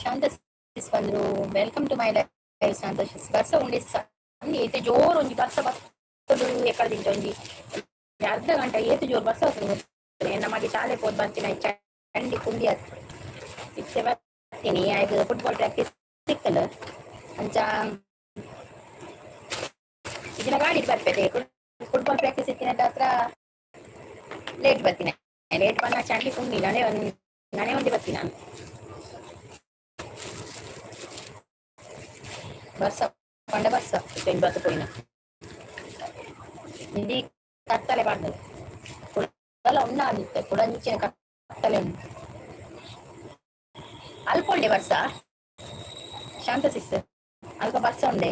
शांत ಬಂದ್ರು welcome to my life ಶಾಂತ ಬರ್ಸ ಉಂಡಿ ಏತೆ ಜೋರು ಒಂಜಿ ಬರ್ಸ ಬರ್ತದು ಎಕ್ಕಡ ದಿಂಜ ಒಂಜಿ ಅರ್ಧ ಗಂಟೆ ಏತು ಜೋರು ಬರ್ಸ ನಮಗೆ ಶಾಲೆ ಹೋದ್ ಬರ್ತೀನಿ ಚಂಡಿ ಕುಂಡಿ ಹತ್ತು ಇತ್ತೆ ಬರ್ತೀನಿ ಆಯ್ತು ಫುಟ್ಬಾಲ್ ಪ್ರಾಕ್ಟೀಸ್ ಸಿಕ್ಕಲ್ಲ ಅಂಚ ಇದನ್ನ ಗಾಡಿ ಬರ್ಬೇಕು ಫುಟ್ಬಾಲ್ ಪ್ರಾಕ್ಟೀಸ್ ಇತ್ತಿನ ಹತ್ರ ಲೇಟ್ ಬರ್ತೀನಿ ಲೇಟ್ ಬಂದ ಚಂಡಿ ಕುಂಡಿ ನಾನೇ ಒಂದೇ ಬರ್ತೀನಿ ನಾನು ಬರ್ಸ ಪಂಡ ಬರ್ಸ ಬತ್ತು ಪೋಯಿನ ಇಂಡಿ ಕತ್ತಲೆ ಪಡ್ಡದು ಕುಡಲ ಉಂಡಾದಿತ್ತೆ ಕುಡಂಚಿನ ಕತ್ತಲೆ ಉಂಡು ಅಲ್ಪ ಉಂಡೆ ಬರ್ಸ ಶಾಂತ ಸಿಸ್ಟರ್ ಅಲ್ಪ ಬರ್ಸ ಉಂಡೆ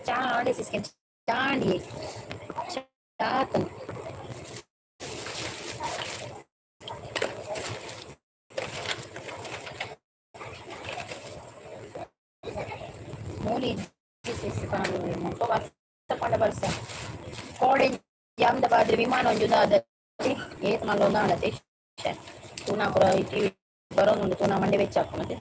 ಚಾಡಿ ಸಿಸ್ಕೆ ಚಾಡಿ ಚಾತನು ಮೂಲಿ ಪಂಡ ಬರ್ಸ ಕೋಡೆ ಅಹಮದಾಬಾದ್ ವಿಮಾನ ಒಂಜುದಾದ ಏತ್ ಮಲ್ಲ ಒಂದಾಣತೆ ತೂನಾ ಪುರ ಟಿವಿ ಬರೋನುಂಡು ತೂನಾ ಮಂಡೆ ವೆಚ್ಚ ಹಾಕೊಂಡೆ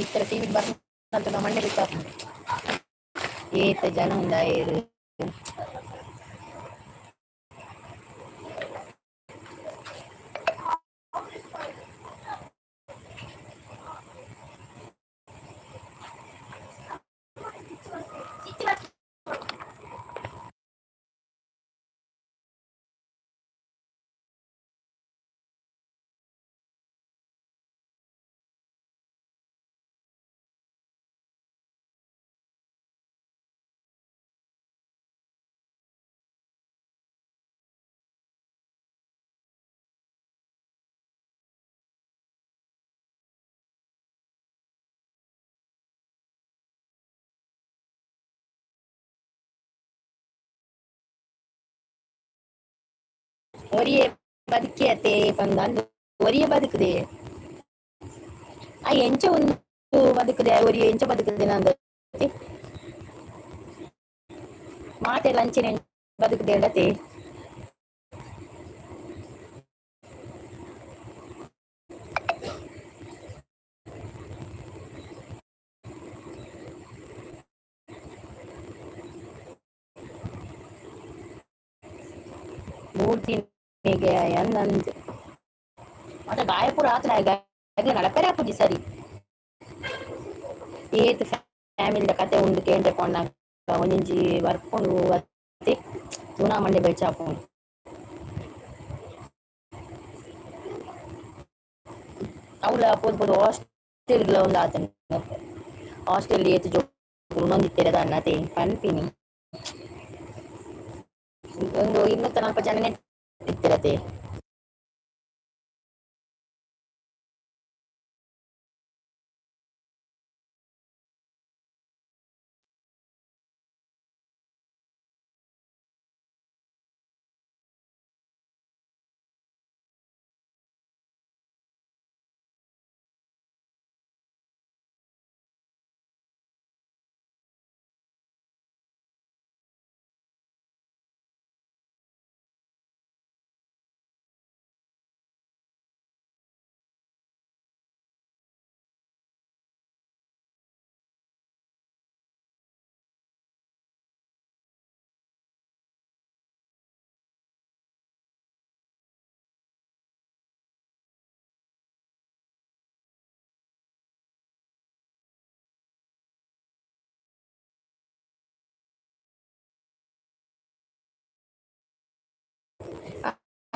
ಇತರ ಟಿವಿ ಬಂತ ಮಂಡೆ ವೆಚ್ಚ ಹಾಕೊಂಡೆ ಏತ ಜನ ಉಂಡಾಯೇರು ಒರಿಯೆ ಬದುಕಿಯತೆ ಪಂದ್ ಒರಿಯೆ ಬದುಕುದೆ ಆ ಎಂಚ ಒಂದು ಬದುಕುದೆ ಒರಿಯೆ ಎಂಚ ಬದುಕುದೆ ನಂದು ಮಾತೆ ಲಂಚಿನ ಬದುಕುದೆ ಅಡತೆ ಮೂರ್ತಿಗೆ ಅನ್ನಂದು ಮತ್ತೆ ಗಾಯಪುರ ಆತನ ನಡಪರೆ ಹಾಕುದಿ ಸರಿ ಏತ್ ಫ್ಯಾಮಿಲಿದ ಕತೆ ಉಂಡು ಕೇಂದ್ರಕೊಂಡ ಒಂಜಿ ಬರ್ಕೊಂಡು ಅತ್ತೆ ತೂನಾ ಮಂಡೆ ಬೆಚ್ಚ ಹಾಕೊಂಡು ಅವಳ ಪೋದು ಹಾಸ್ಟೆಲ್ ಒಂದು ಆತನ ಹಾಸ್ಟೆಲ್ ಏತ್ ಜೋ ನೊಂದಿತ್ತೆರೆ ದಾನ್ನತೆ ಪನ್ಪಿನಿ ಒಂದು 240 ಜನ ಇತ್ತಿರತೆ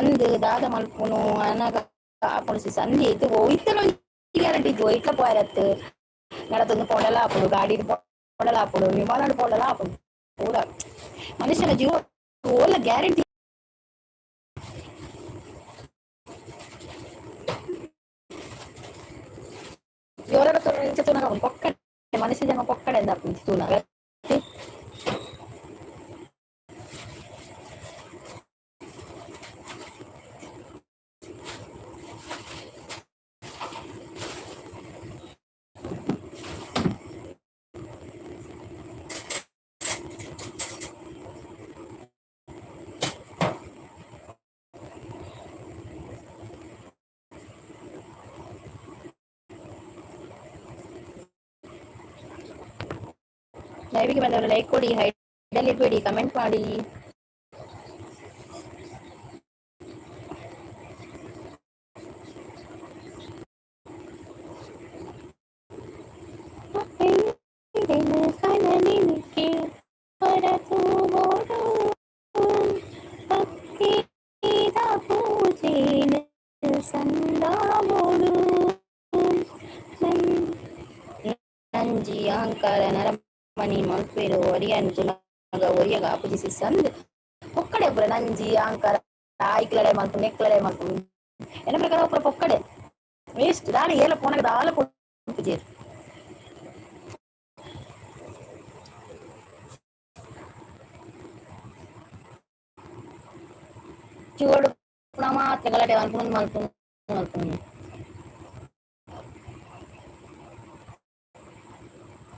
ಅಂದು ದಾದ ಮಲ್ಪುನು ಅನಗ ಆಪುನು ಸಂಧಿ ಇತ್ತು ಇತ್ತನ ಗ್ಯಾರಂಟಿ ಇತ್ತು ಇಟ್ಲ ಪೋಯರತ್ತು ನಡತೊಂದು ಪೋಡಲ ಆಪುಡು ಗಾಡಿ ಪೋಡಲ ಆಪುಡು ವಿಮಾನ ಪೋಡಲ ಆಪುಡು ಪೂರ ಮನುಷ್ಯನ ಜೀವ ಓಲ ಗ್ಯಾರಂಟಿ ಜೋರಾಗ ತೋನ ಪೊಕ್ಕಡೆ ಮನುಷ್ಯ ಜನ ಪೊಕ್ಕಡೆ ಎಂದ ತೂನ ಲೈವಿಗೆ ಬಂದವರು ಲೈಕ್ ಕೊಡಿ, ಹೈಡಲ್ಲಿ ಇಟ್ಬೇಡಿ, ಕಮೆಂಟ್ ಮಾಡಿ. ನಂಜಿ ಅಹಂಕಾರ ನರಮಣಿ ಮಲ್ಪೇರು ಒರಿಯಂತು ನಗ ಒರಿಯಗ ಆಪುಜಿಸಿ ಸಂದ್ ಒಕ್ಕಡೆ ಒಬ್ಬರ ನಂಜಿ ಅಹಂಕಾರ ಆಯ್ಕಲಡೆ ಮಲ್ಪು ನೆಕ್ಲಡೆ ಮಲ್ಪು ಎನ್ನ ಪ್ರಕಾರ ಒಬ್ಬರ ಒಕ್ಕಡೆ ವೇಸ್ಟ್ ದಾಳಿ ಏಲ ಪೋನಗ ದಾಲ ಪುಜೇರು ಚೂಡು ಮಾತ್ರ ಗಲಾಟೆ ಮಲ್ಪು ಮಲ್ಪು ಮಲ್ಪು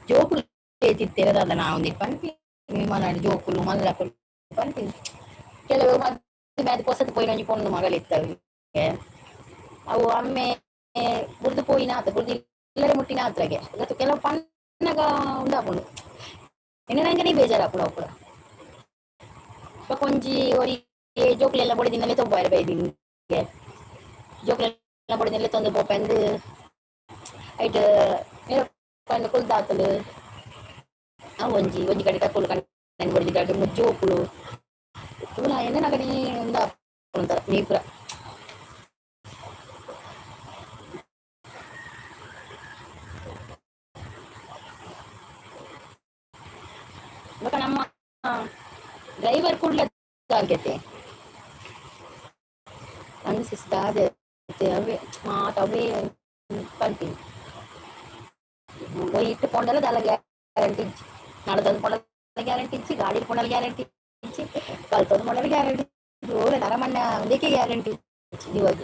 ಜೋಕುಲು ತಿತ್ತೇರದಾದ ನಾವು ಪಂಪಿ ವಿಮಾನ ಜೋಕುಲು ಮಲ್ಲಕುಲು ಪಂಪಿ ಕೆಲವು ಮತ್ತೆ ಪೊಸತು ಪೋಯಿನ ಒಂಜಿ ಪೊಣ್ಣು ಮಗಳಿತ್ತವೆ ಅವು ಅಮ್ಮೆ ಬುರ್ದು ಪೋಯಿನ ಆತ ಬುರ್ದು ಇಲ್ಲರೆ ಮುಟ್ಟಿನ ಆತ್ರೆಗೆ ಇವತ್ತು ಕೆಲವು ಪಣ್ಣಗ ಉಂಡಾಪುಂಡು ಇನ್ನು ನಂಗೆ ಬೇಜಾರಾಪುಡು ಅಪ್ಪುಡ ಕೊಂಜಿ ಒರಿ ಜೋಕುಲೆಲ್ಲ ಬೊಡಿದಿನಲ್ಲೇ ತೊಂಬಾರೆ ಬೈದಿಂಗೆ ಜೋಕುಲೆಲ್ಲ ಬೊಡಿದಿನಲ್ಲೇ ತೊಂದು ಪೋಪೆಂದು ಐಟ್ ಪಂಡು ಕುಲ್ದಾತಲು ಒಂಜಿ ಒಂಜಿ ಕಡೆ ಕಕ್ಕುಲು ಕಣ್ಣು ಬೊಡಿದಿ ಕಡೆ ಜೋಕುಲು ತೂನ ಎನ್ನ ನಗಡಿ ಉಂಡಾಪುಂಡು ನೀಪುರ ಬೊಕ ನಮ್ಮ ಡ್ರೈವರ್ ಕೂಡ್ಲೆ ಆಗೈತೆ ಅನಿಸಿಸ್ತಾದೆ ಅವೇ ಮಾತ ಅವೇ ಪಂಪಿಂಗ್ ಇಟ್ಟು ಪೊಂಡಲ ದಾಲ ಗ್ಯಾರಂಟಿ ಇಚ್ಚಿ ನಡದೊಂದು ಪೊಂಡಲ ಗ್ಯಾರಂಟಿ ಇಚ್ಚಿ ಗಾಡಿ ಪೊಂಡಲ ಗ್ಯಾರಂಟಿ ಇಚ್ಚಿ ಕಲ್ತೊಂದು ಪೊಂಡಲ ಗ್ಯಾರಂಟಿ ಓಲೆ ನರಮಣ್ಣ ಒಂದಕ್ಕೆ ಗ್ಯಾರಂಟಿ ಇಚ್ಚಿ ಇವಾಗ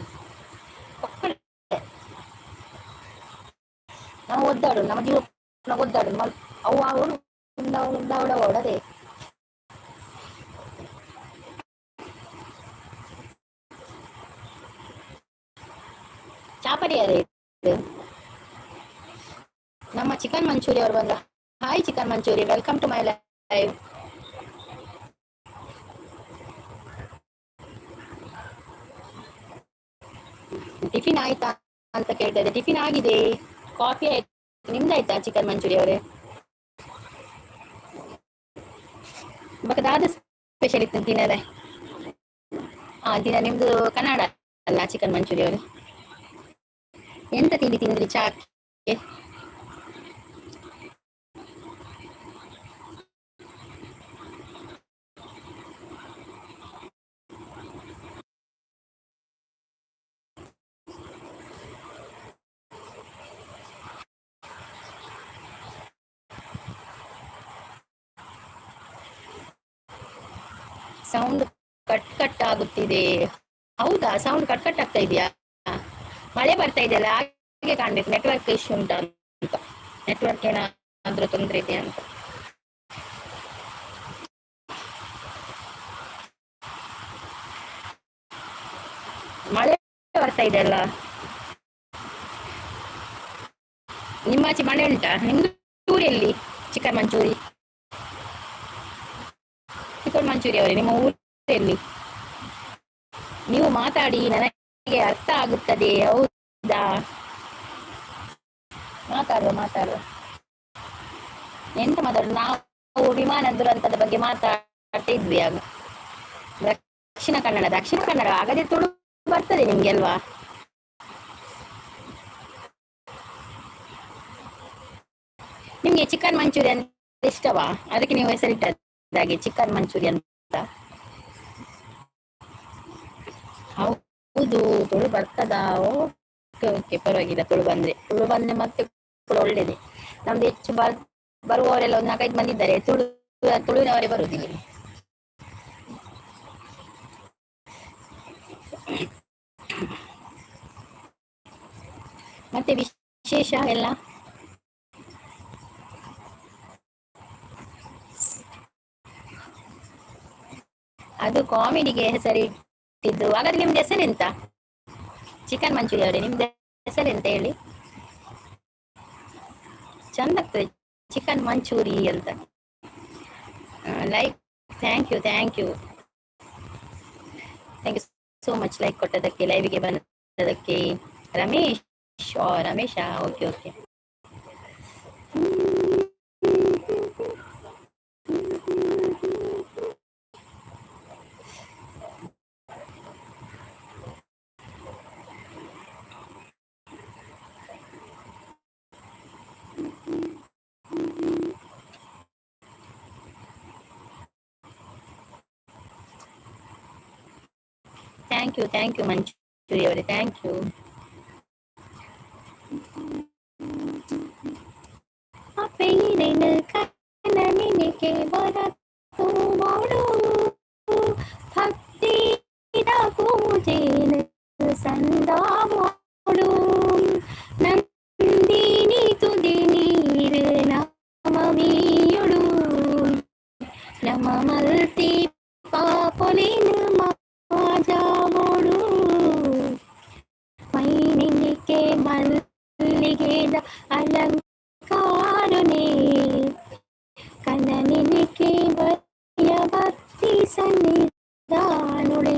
ನಾವು ಒದ್ದಾಡು ನಮ್ಮ ಜೀವ ಒದ್ದಾಡು ಅವು ಅವರು ಉಂಡ ಓಡದೆ ಚಾಪಡಿ ಅದೇ ನಮ್ಮ ಚಿಕನ್ ಮಂಚೂರಿ ಅವರು ಬಂದ್ರ hi chicken Manchuri welcome to my live tiffin ಆಯ್ತಾ ಅಂತ ಕೇಳ್ತಾ ಟಿಫಿನ್ ಆಗಿದೆ ಕಾಫಿ ಆಯ್ತು ನಿಮ್ದಾಯ್ತಾ ಚಿಕನ್ ಮಂಚೂರಿ ಅವರೇ ದಾದ ಸ್ಪೆಷಲ್ ಇತ್ತು ದಿನದ ದಿನ ನಿಮ್ದು ಕನ್ನಡ ಅಲ್ಲ ಚಿಕನ್ ಮಂಚೂರಿ ಅವರು ಎಂತ ತಿಂಡಿ ತಿಂದ್ರಿ ಚಾಕ್ಕೆ ಸೌಂಡ್ ಕಟ್ ಕಟ್ ಆಗುತ್ತಿದೆ. ಹೌದಾ, ಸೌಂಡ್ ಕಟ್ ಕಟ್ ಆಗ್ತಾ ಇದೆಯಾ? ಮಳೆ ಬರ್ತಾ ಇದೆಯಲ್ಲ ಹಾಗೆ ಕಾಣ್ಬೇಕು. ನೆಟ್ವರ್ಕ್ ಇಶ್ಯೂ ಉಂಟಾ ಅಂತ, ನೆಟ್ವರ್ಕ್ ಏನಾದ್ರೂ ತೊಂದರೆ ಇದೆಯಾ ಅಂತ. ಮಳೆ ಬರ್ತಾ ಇದೆಯಲ್ಲ, ನಿಮ್ಮಾಚೆ ಮಳೆ ಉಂಟಾ? ನಿಮ್ದು ಊರಲ್ಲಿ ಚಿಕನ್ ಮಂಚೂರಿ ಅವರೇ, ನಿಮ್ಮ ಊರಲ್ಲಿ ನೀವು ಮಾತಾಡಿ, ನನಗೆ ಅರ್ಥ ಆಗುತ್ತದೆ. ಹೌದಾ, ಮಾತಾಡುವ ಎಂತ ಮಾತಾಡುದು. ನಾವು ವಿಮಾನ ದುರಂತದ ಬಗ್ಗೆ ಮಾತಾಡ್ತಾ ಇದ್ವಿ ಆಗ. ದಕ್ಷಿಣ ಕನ್ನಡ ಆಗದೆ ತುಳು ಬರ್ತದೆ ನಿಮ್ಗೆ ಅಲ್ವಾ? ನಿಮ್ಗೆ ಚಿಕನ್ ಮಂಚೂರಿಯನ್ ಇಷ್ಟವಾ? ಅದಕ್ಕೆ ನೀವು ಹೆಸರಿಟ್ಟದಾಗೆ ಚಿಕನ್ ಮಂಚೂರಿಯನ್ ಅಂತ. ಹೌದು, ತುಳು ಬರ್ತದಾ? ಓಕೆ ಓಕೆ, ಪರವಾಗಿಲ್ಲ. ತುಳು ಬಂದ್ರೆ ಮತ್ತೆ ಕೂಡ ಒಳ್ಳೇದೆ. ನಮ್ದು ಹೆಚ್ಚು ಬರುವವರೆಲ್ಲ ಒಂದು 4-5 ಮಂದಿ ಇದ್ದಾರೆ, ತುಳುವಿನವರೇ ಬರುದಿಲ್ಲ. ಮತ್ತೆ ವಿಶೇಷ ಎಲ್ಲ? ಅದು ಕಾಮಿಡಿಗೆ ಹೆಸರಿಟ್ಟಿದ್ದು. ಹಾಗಾದ್ರೆ ನಿಮ್ದು ಹೆಸರೆಂತ? ಚಿಕನ್ ಮಂಚೂರಿ ಅವರೇ, ನಿಮ್ದು ಹೆಸರೆಂತ ಹೇಳಿ? ಚಂದ ಆಗ್ತದೆ, ಚಿಕನ್ ಮಂಚೂರಿ ಅಂತ. Like, thank you thank you thank you so much, like ಕೊಟ್ಟದಕ್ಕೆ, ಲೈವ್ಗೆ ಬಂದದಕ್ಕೆ. ರಮೇಶ್, ರಮೇಶಾ, okay okay. Thank you manchuri ಅವರೇ, ಥ್ಯಾಂಕ್ ಯು. ಕನನಿಗೆ ಬರತು ಮಾಡು ಭಕ್ತಿದ ಪೂಜೆನ ಸಂದ ಮಾಡು ನಂದಿನಿ ತುದಿ ನೀರು ನಮಮಿಯುಡು ನಮ ಮಲ್ತಿ ಪಾಪೊಲಿನ ಮಾಜಾಮೋಡು ಮೈನಿಗೆ ಮಲ್ಲಿಗೆದ ಅಲಂಕಾರನೇ ಕನನಿಗೆ ಬಯ್ಯ ಭಕ್ತಿ ಸನ್ನಿಧಾನುಳೆ.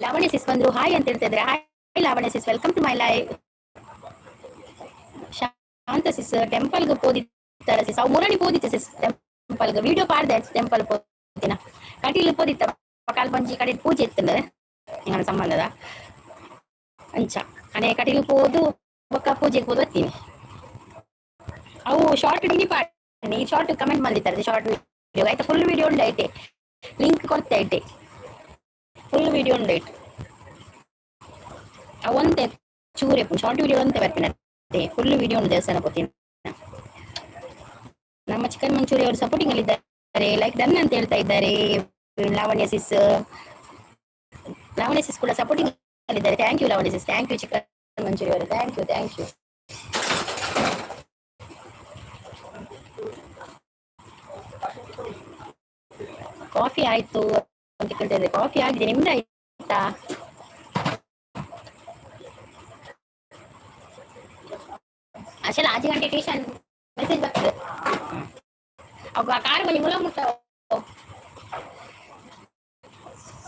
ಲಾವಣ್ಯ ಸಿಸ್ ಬಂದ್ರು, ಹಾಯ್ ಅಂತ ಹೇಳ್ತಿದ್ರೆ. Hi Lavanya sis, welcome to my live. Shanta sis ಟೆಂಪಲ್ಗೆ ಪೋದಿತ್ತಾರ ಸಿಸ್, ಅವು ಮುರಣಿ ಪೋದಿತ್ತೆ ಸಿಸ್ ಟೆಂಪಲ್ಗೆ. ವಿಡಿಯೋ ಪಾಡ್ದೆ ಟೆಂಪಲ್ ಪೋದಿನ ಕಟೀಲು ಪೋದಿತ್ತ ಕಾಲ್ ಬಂಜಿ ಕಡೆ ಪೂಜೆ ಇತ್ತಂದ್ರೆ ನಿಂಗಳ ಸಂಬಂಧದ ಅಂಚ ಅನೇ ಕಟೀಲು ಪೋದು ಒಕ್ಕ ಪೂಜೆಗೆ ಪೋದು ಬರ್ತೀನಿ. ಅವು ಶಾರ್ಟ್ ಡಿನಿ ಪಾಡಿ ಶಾರ್ಟ್ ಕಮೆಂಟ್ ಮಾಡಿರ್ತಾರೆ, ಶಾರ್ಟ್ ವಿಡಿಯೋ ಆಯ್ತಾ? ಫುಲ್ ವಿಡಿಯೋ ಉಂಡು ಐತೆ, ಲಿಂಕ್ ಕೊಡ್ತೆ ಐತೆ. ಫುಲ್ ವಿಡಿಯೋ ಉಂಡು ಐತೆ, ಅವಂತೆ ಚೂರೆ ಶಾರ್ಟ್ ವಿಡಿಯೋ ಅಂತೆ ಬರ್ತೀನಿ. ಫುಲ್ ವಿಡಿಯೋ ಉಂಟು ದೇವಸ್ಥಾನ ಕೊಡ್ತೀನಿ. ನಮ್ಮ ಚಿಕನ್ ಮಂಚೂರಿ ಅವರು ಸಪೋರ್ಟಿಂಗ್ ಅಲ್ಲಿ ಇದ್ದಾರೆ, ಲೈಕ್ ಡನ್ ಅಂತ ಹೇಳ್ತಾ ಇದ್ದಾರೆ. ಲಾವಣ್ಯ ಸಿಸ್ ಕೂಡ ಸಪೋರ್ಟಿಂಗ್ ಅಲ್ಲಿದ್ದಾರೆ. Thank you Lavanya sis, thank you chicken manchurian ಅವರು, thank you thank you. Coffee ಆಯ್ತು ಅಂತ ಕೇಳ್ತಿದ್ರೆ, ಕಾಫಿ ಆಗಿದೆ, ನಿಮ್ದು ಆಯ್ತಾ? ಅಷ್ಟೆಲ್ಲ 5 ಗಂಟೆ ಟ್ಯೂಷನ್ ಮೆಸೇಜ್ ಬರ್ತದೆ. ಅವಾಗ ಕಾರು ಬಳಿ ಮುಳ ಮುಟ್ಟ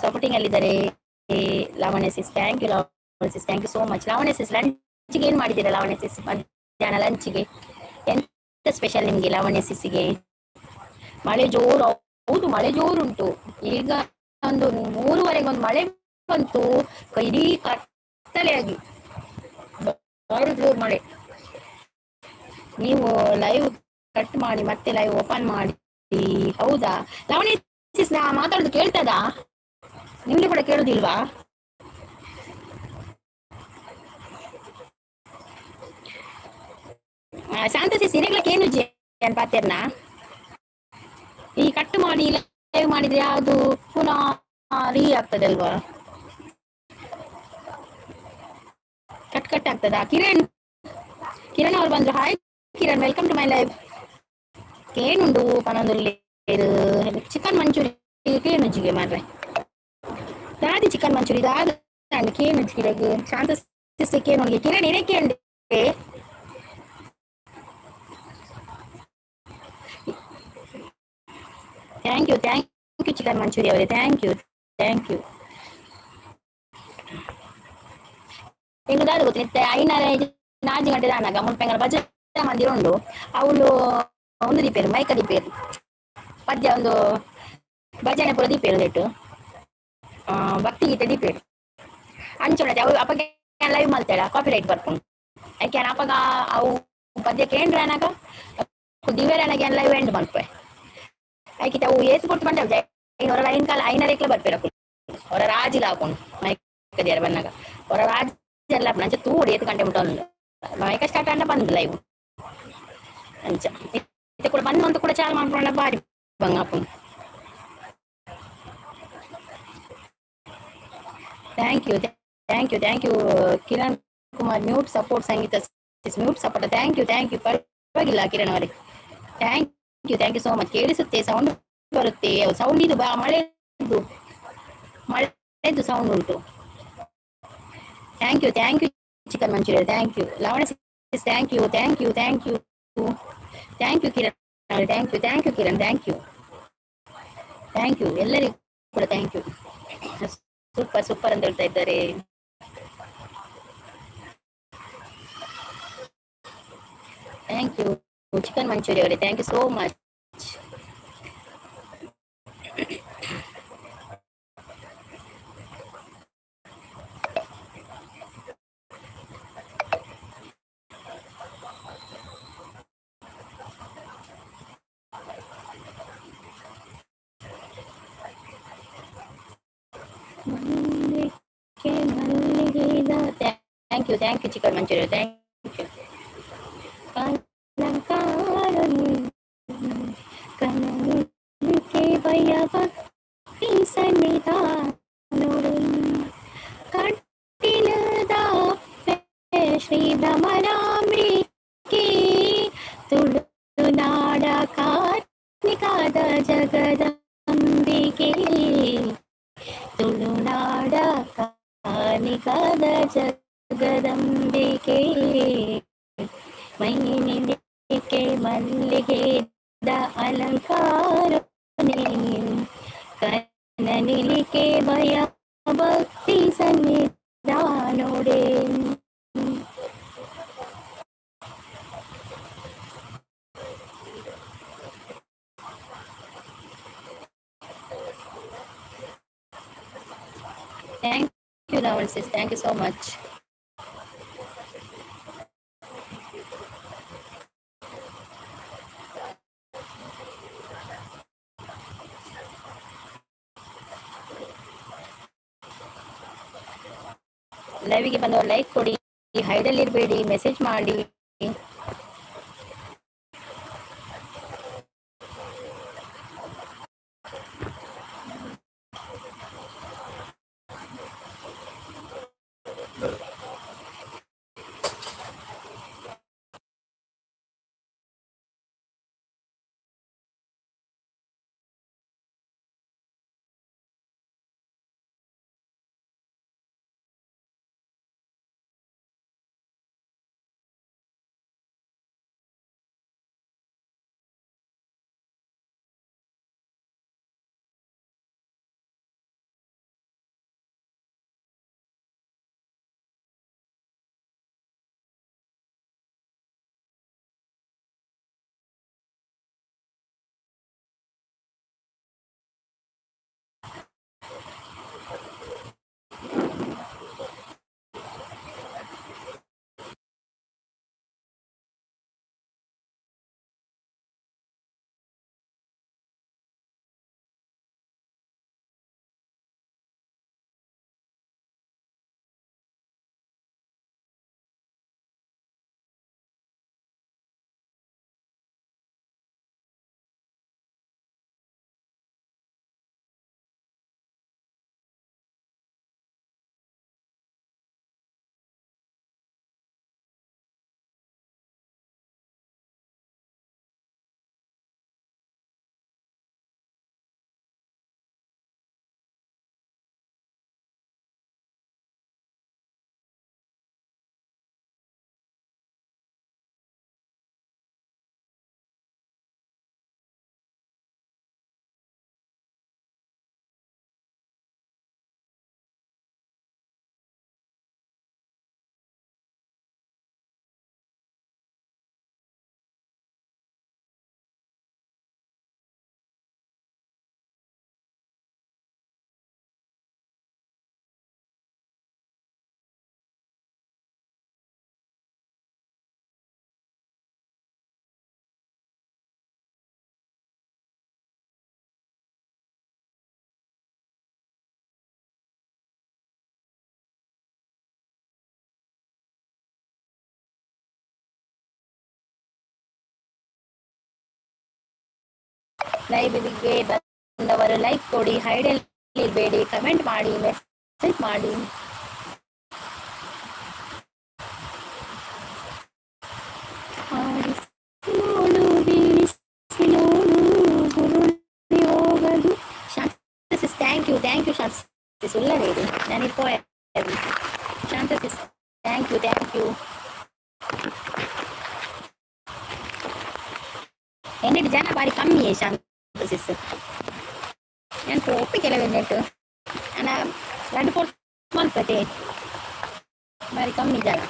ಸಪೋರ್ಟಿಂಗ್ ಅಲ್ಲಿದ್ದಾರೆ. Lavanya sis, thank you Lavanya sis, thank you so much. Lavanya sis, ಲಂಚ್ಗೆ ಏನು ಮಾಡಿದ್ದೀರಾ ಲಾವಣ್ಯ ಸಿಸ್? ಮಧ್ಯಾಹ್ನ ಲಂಚ್ಗೆ ಎಂತ ಸ್ಪೆಷಲ್ ನಿಮಗೆ ಲಾವಣ್ಯ ಸಿಸ್ಸಿಗೆ? ಮಳೆ ಜೋರು, ಹೌದು ಮಳೆ ಜೋರುಂಟು. ಈಗ ಒಂದು 3:15 ಒಂದು ಮಳೆ ಬಂತು, ಇಡೀ ಕತ್ತಲೆಯಾಗಿ ಜೋರು ಮಳೆ. ನೀವು ಲೈವ್ ಕಟ್ ಮಾಡಿ ಮತ್ತೆ ಲೈವ್ ಓಪನ್ ಮಾಡಿ. ಹೌದಾ ಲಾವಣ್ಯ ಸಿಸ್, ನಾ ಮಾತಾಡೋದು ಕೇಳ್ತದಾ? ನಿಮ್ಗೆ ಕೂಡ ಕೇಳುದಿಲ್ವಾ? ಶಾಂತ ಸಿಸ್, ಇರೆಗ್ಲಕ್ಕೆ ಏನು ಏನ್ ಪಾತೆರ್ನ ಈ ಕಟ್ ಮಾಡಿ ಲೈವ್ ಮಾಡಿದ್ರೆ ಯಾವುದು ಪುನಃ ರೀ ಆಗ್ತದೆ ಅಲ್ವಾ? ಕಟ್ ಆಗ್ತದಾ? ಕಿರಣ್ ಅವ್ರು ಬಂದ್ರು. Hi Kiran, welcome to my live. ಏನುಂಡು ಪನೊಂದುಲ್ಲೆ ಚಿಕನ್ ಮಂಚೂರಿ ಕೇನುಜ್ಜಿಗೆ ಮಾರ್ರೆ, ದಾದಿ ಚಿಕನ್ ಮಂಚೂರಿ ದಾದ ಕೇನುಜ್ಜಿಗೆ ಶಾಂತ ಸಿಸ್ ಕೇನುಂಡಿಗೆ ಕಿರಣ್ ಇರಕ್ಕೆ ಉಂಡೆ. ಥ್ಯಾಂಕ್ ಯು ಚಿಕನ್ ಮಂಚೂರಿ ಅವರೇ, ಥ್ಯಾಂಕ್ ಯು. ಎಂಗದಾದ ಗೊತ್ತಿತ್ತೆ ಐನಾರ 4 ಗಂಟೆ ದಾನಾಗ ಮುನ್ಪೆಂಗಲ ಬಜೆಟ್ ಮಂದಿರ ಉಂಡು. ಅವಳು ಒಂದು ದಿಪೇರು ಮೈಕ ದಿಪೇರು ಪದ್ಯ ಒಂದು ಭಜನೆ ಪೂರ ದೀಪೇರು ನೆಟ್ಟು ಭಕ್ತಿ ಗೀತೆ ದೀಪೇರು ಅಂಚೊಡದೆ ಅವು ಅಪ್ಪಗೆ ಲೈವ್ ಮಲ್ತೇಳ ಕಾಪಿ ರೈಟ್ ಬರ್ಕೊಂಡು ಯಾಕೆ ಅಪ್ಪಗ ಅವು ಪದ್ಯ ಕೇಂದ್ರ ಅನಾಗ ದಿವ್ಯರನಾಗ ಲೈವ್ ಎಂಡ್ ಮಲ್ಪೆ ಆಯ್ಕಿತ ಅವು ಏತು ಕೊಟ್ಟು ಬಂದವು ಹೊರ ಐನ್ ಕಾಲ ಐನರೇಕ್ಲ ಬರ್ಪೇರ ಹೊರ ರಾಜಿಲ ಹಾಕೊಂಡು ಮೈಕದಿಯಾರ ಬನ್ನಾಗ ಹೊರ ರಾಜ ಎಲ್ಲ ನಂಚ ತೂಡು ಏತು ಗಂಟೆ ಮುಟ್ಟ ಮೈಕ ಸ್ಟಾರ್ಟ್ ಅಂಡ ಬಂದು ಲೈವ್ ಅಂಚ ಇದು ಕೂಡ ಬಂದು ಅಂತ ಕೂಡ ಚಾಲು ಮಾಡ್ಕೊಂಡ ಬಾರಿ ಬಂಗ ಅಪ್ಪನ thank you thank you thank you Kiran Kumar mute support Sangeetha mute support thank you ಪರವಾಗಿಲ್ಲ ಕಿರಣ್ ಅವರೇ ಥ್ಯಾಂಕ್ ಯು ಸೋ ಮಚ್ ಕೇಳಿಸುತ್ತೆ ಸೌಂಡ್ ಬರುತ್ತೆ ಸೌಂಡ್ ಇದು ಮಳೆದು ಸೌಂಡ್ ಉಂಟು thank you chicken manchurian thank you Lavanya thank you Kiran thank you Kiran thank you ಎಲ್ಲರಿಗೂ ಕೂಡ ಥ್ಯಾಂಕ್ ಯು ಸೂಪರ್ ಸೂಪರ್ ಅಂತ ಹೇಳ್ತಾ ಇದ್ದಾರೆ ಥ್ಯಾಂಕ್ ಯು ಚಿಕನ್ ಮಂಚೂರಿ ಅವರೇ thank you so much thank you chicken manchuri thank you ಕನಲಿಕೆ ಭಯಭಕ್ತಿ ಸನ್ನಿಧಾನೋಡು ಕಟ್ಟಿಲದ ಶ್ರೀ ಭ್ರಮರಾಂಬಿಕೆ ತುಳುನಾಡ ಕಾರ್ಣಿಕಾದ ಜಗದಂಬಿಕೆ ತುಳುನಾಡ ಕಾರ್ಣಿಕಾದ ಜಗದಂಬಿಕೆ ಮೈನಿಲಿಕೆ ಮಲ್ಲಿಗೆ ಅಲಂಕಾರ ಕನಲಿಕೆ ಭಯ ಭಕ್ತಿ ಸನ್ನಿಧಾನೋಡೆ thank you Lavanya sis thank you so much ಲೈವಿಗೆ ಬಂದವರು ಲೈಕ್ ಕೊಡಿ ಹೈಡಲ್ಲಿ ಇರಬೇಡಿ ಮೆಸೇಜ್ ಮಾಡಿ ಲೈಬ್ಗೆ ಬಂದವರು ಲೈಕ್ ಕೊಡಿ, ಹೈಡಲ್ಲಿ ಇರಬೇಡಿ, ಕಮೆಂಟ್ ಮಾಡಿ, ಮೆಸೇಜ್ ಮಾಡಿ. ನೋಡು ಬೀಳಿಸಿ ನೋಡು ಗುರುಳಿ ಹೋಗದು. ಶಾಂತ ಥ್ಯಾಂಕ್ ಯು ಶಾಂತ ಸುಳ್ಳವೇ ಇದು ನನಗೆ ಶಾಂತ ಥ್ಯಾಂಕ್ ಯು. എന്നിട്ട് ജന ಬಾರಿ ಕಮ್ಮಿ ಶಾಂತ ಸಿಸ್ ನೆನಪು ಒಪ್ಪಿಗೆಲ್ಲ ನೆಟ್ಟು ನಾನು 2-4 ಮಲ್ಪತೆ ಬಾರಿ ಕಮ್ಮಿ ಜನ.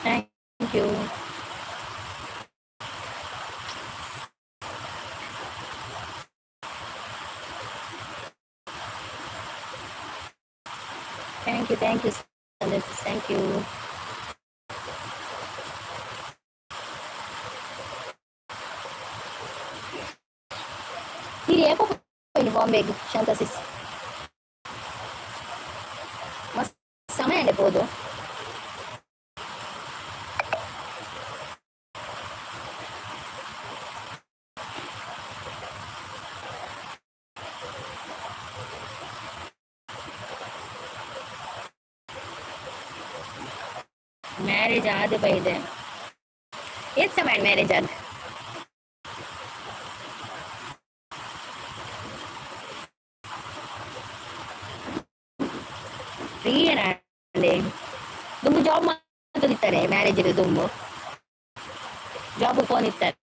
Thank you. Thank you thank you. ನೀರು ಯಾಕೋ ಬಾಂಬೆಗೆ ಶಾಂತ ಸಿಸ್ ಮಸ್ತ್ ಸಮಯ ಅನ್ಬೋದು. ಮ್ಯಾರೇಜ್ ಆದ ಬೈದೆ ಎಷ್ಟು ಸಮಯ ಮ್ಯಾರೇಜ್ ಆದ? ಫ್ರೀಯೇ ದುಂಬು ಜಾಬ್ ಮಾಡ್ತಾರೆ ಮ್ಯಾರೇಜ್ ಇದೆ ದುಂಬು ಜಾಬ್ ಫೋನ್ ಇರ್ತಾರೆ.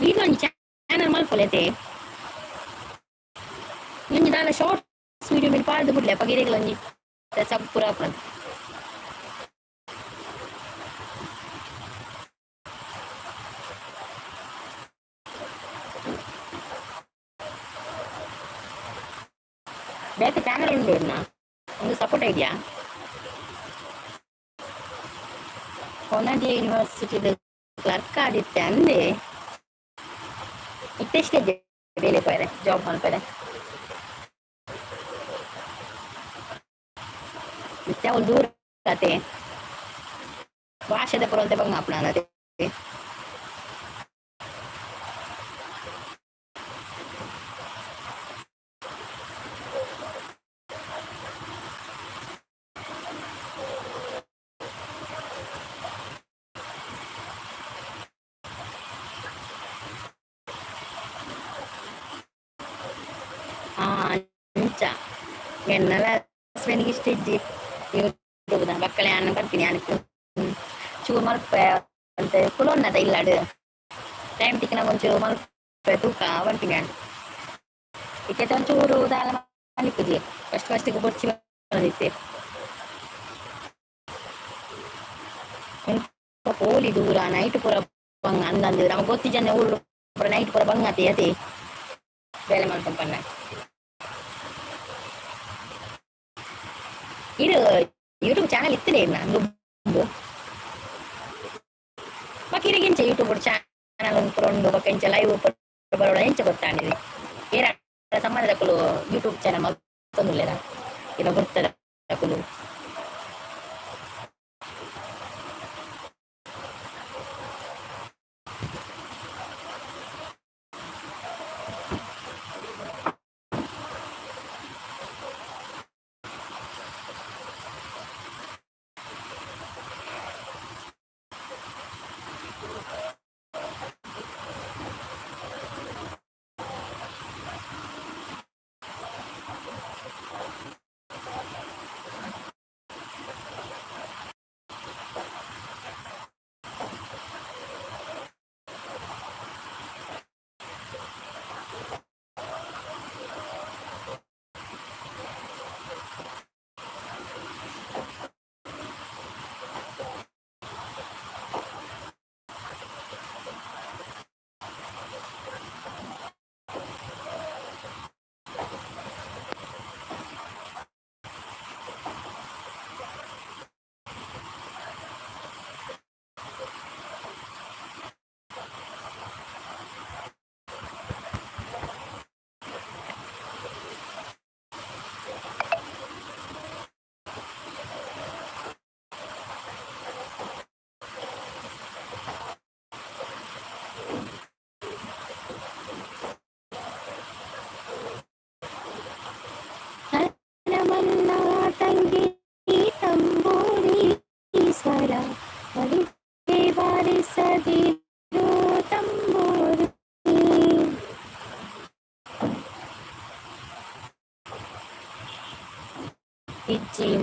వీడియో ఛానల్ మల్పలేతే నేను దాని షార్ట్స్ వీడియೋ ಮೇಲೆ ಪಾಡ್ದು ಬಿಡ್ಲೆ ಪಗಿರೆಗಳು ಒಂಜಿ ಸಬ್ ಪೂರ ಅಪ್ಪ ಬೇರೆ ಚಾನಲ್ ಉಂಡು ಒಂದು ಸಪೋರ್ಟ್ ಇದೆಯಾ? ಕೊನಜೆ ಯೂನಿವರ್ಸಿಟಿ ಕ್ಲರ್ಕ್ ಆದಿತ್ತೆ ಅಂದೆ ಇತ್ತೆಷ್ಟೇ ಬೇಲೆ ಪೋಯ್ರೆ ಜಾಬ್ ಮಲ್ಪರೆ ಇತ್ತೆ ಅವ್ರು ದೂರ ಕತೆ ಭಾಷೆದ ಪುರಂತೆ ಬಂಗ ಅಪ್ಪನತೆ ಎನ್ನಲ ಹಸ್ಬೆಂಡ್ಗೆ ಇಷ್ಟ ಇಜ್ಜಿ ಯೂಟ್ಯೂಬ್ದ ಮಕ್ಕಳೇ ಅನ್ನ ಬರ್ತೀನಿ ಅನಕ್ಕೆ ಚೂರು ಮಲ್ಪೆ ಅಂತ ಕುಲೋನ್ನದ ಇಲ್ಲಾಡು ಟೈಮ್ ತಿಕ್ಕಿನ ಒಂಚೂರು ಮಲ್ಪೆ ತೂಕ ಬರ್ತೀನಿ ಅಣ್ಣ ಇಕ್ಕೆ ಒಂಚೂರು ದಾಲ ಮಲಿಕುದಿ ಫಸ್ಟಿಗೆ ಬೊಚ್ಚಿ ಬಂದಿತ್ತೆ ಕೋಲಿ ದೂರ ನೈಟ್ ಪೂರ ಬಂಗ ಅಂದಂದು ನಮಗೆ ಗೊತ್ತಿಜನೆ ಊರು ಪೂರ ನೈಟ್ ಪೂರ ಬಂಗತಿ ಅದೇ ಬೇಲೆ ಮಾಡ್ಕೊಂಡ್ಬಣ್ಣ ಇದು ಯೂಟ್ಯೂಬ್ ಚಾನಲ್ ಇತ್ತಿದೆ ನಂದು ಬಕೀರಿಗೆಂಚ ಯೂಟ್ಯೂಬ್ ಚಾನಲ್ ಒಂದು ಬಕೆಂಚ ಲೈವ್ ಬರೋಣ ಎಂಚ ಗೊತ್ತಾಣಿದೆ ಏರ ಸಂಬಂಧದ ಯೂಟ್ಯೂಬ್ ಚಾನಲ್ ಮತ್ತೊಂದಿಲ್ಲ ಇನ್ನು ಗೊತ್ತದ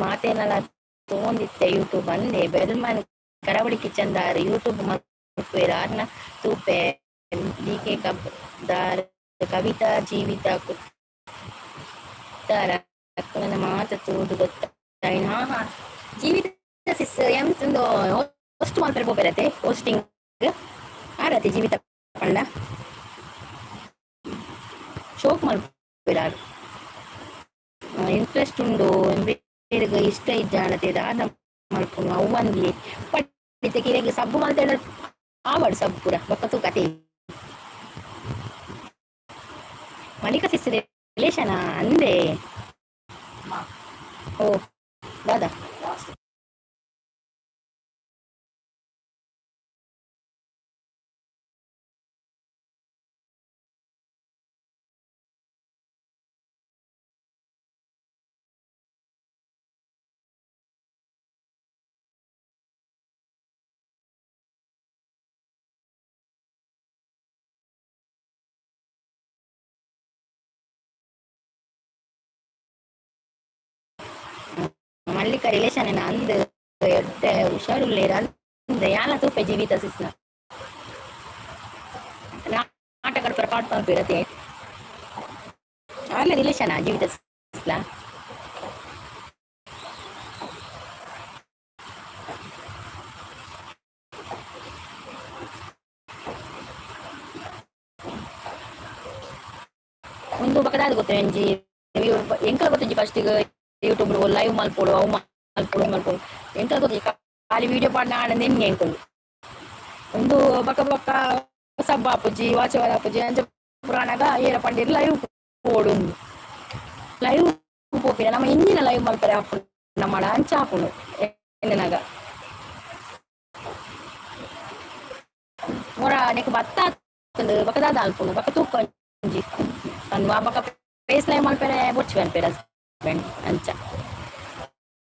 ಮಾತೇನಲ್ಲ ತಗೊಂಡಿತ್ತೆ ಯೂಟ್ಯೂಬ್ ಅಂದೆ ಬೆಲ್ಮನ್ ಕರಾವಳಿ ಕಿಚನ್ ದಾರ್ ಯೂಟ್ಯೂಬ್ ಮಲ್ಪೇರ್ ಆರ್ನ ತೂಪೆ ಡಿಕೆ ಕಬ್ದಾರ್ ಕವಿತಾ ಜೀವಿತ ಕುತ್ತಾರ ನನ್ನ ಮಾತು ತೂದು ಗೊತ್ತಾಯಿನ ಹಾ ಹಾ ಜೀವಿತ ಸಿಸ್ ಎಂತಂದು ಹೋಸ್ಟ್ ಮಾಡ್ತಾರೆ ಬೋಬೆರತೆ ಹೋಸ್ಟಿಂಗ್ ಆರತೆ ಜೀವಿತ ಪಂಡ ಶೋಕ್ ಮಲ್ಪೇರಾರು ಇಂಟ್ರೆಸ್ಟ್ ಉಂಡು ಬೇರೆಗೆ ಇಷ್ಟ ಇದ್ದಾನತೆ ದಾದ ಮಾಡ್ಕೊಂಡು ಅವ್ವಂದಿ ಪಂಡಿತ ಕಿರೆಗೆ ಸಬ್ಬು ಮಾತಾಡ ಆವಾಡು ಸಬ್ಬು ಪೂರ ಬೊಕ್ಕ ಕತೆ ಮಲ್ಲಿಕ ಸಿಸ್ ರಿಲೇಷನ್ ಅಂದೆ ಓ ದಾದಾ ಮಲ್ಲಿಕ ರಿಲೇಷನ್ ಅಂದ್ ಎಡ್ಡೆ ಹುಷಾರುಳ್ಳೇರ ಅಂದ್ರೆ ಯಾನ ತೂಪೆ ಜೀವಿತ ಸಿಸ್ನ ನಾಟಕ ಪಾಟ್ ಪಂಪಿರತೆ ಆರ್ಲ ರಿಲೇಷನ್ ಜೀವಿತ ಸಿಸ್ಲ ಒಂದು ಬಕದಾದ ಗೊತ್ತ ಎಂಜಿ ಎಂಕಲ್ ಗೊತ್ತಂಜಿ ಫಸ್ಟ್ ಯೂಟ್ಯೂಬ್ ಲೈವ್ ಮಲ್ಪೋಡು ಅವು ಮಲ್ಪೋಡು ಮಲ್ಪೋಡು ಎಂಕಲ್ ಗೊತ್ತಂಜಿ ಖಾಲಿ ವಿಡಿಯೋ ಪಾಡ್ನ ಆನಂದ ಎನ್ನೆ ಎಂಕಲು ಒಂದು ಬಕ ಬಕ ಸಬ್ಬ ಆಪುಜಿ ವಾಚವರ ಆಪುಜಿ ಅಂಚ ಪುರಾಣಗ ಏರ ಪಂಡಿರ್ ಲೈವ್ ಪೋಡು ಲೈವ್ ಪೋಪಿನ ನಮ್ಮ ಇಂದಿನ ಲೈವ್ ಮಲ್ಪರೆ ಹಾಪುಂಡು ನಮ್ಮಡ ಅಂಚ ಹಾಪುಂಡು ಎನ್ನನಾಗ ಮೊರ ನೆಕ್ ಬತ್ತ ಬಕದಾದ ಅಲ್ಪುಂಡು ಬಕ ತೂಕ ಒಂಜಿ ಅಂದು ಆ ಬಕ ಫೇಸ್ ಲೈವ್ ಮಲ್ಪರೆ ಬೊಚ್ಚಿ ಮಲ್ಪೆರ ಹಸ್ಬೆಂಡ್ ಅಂಚ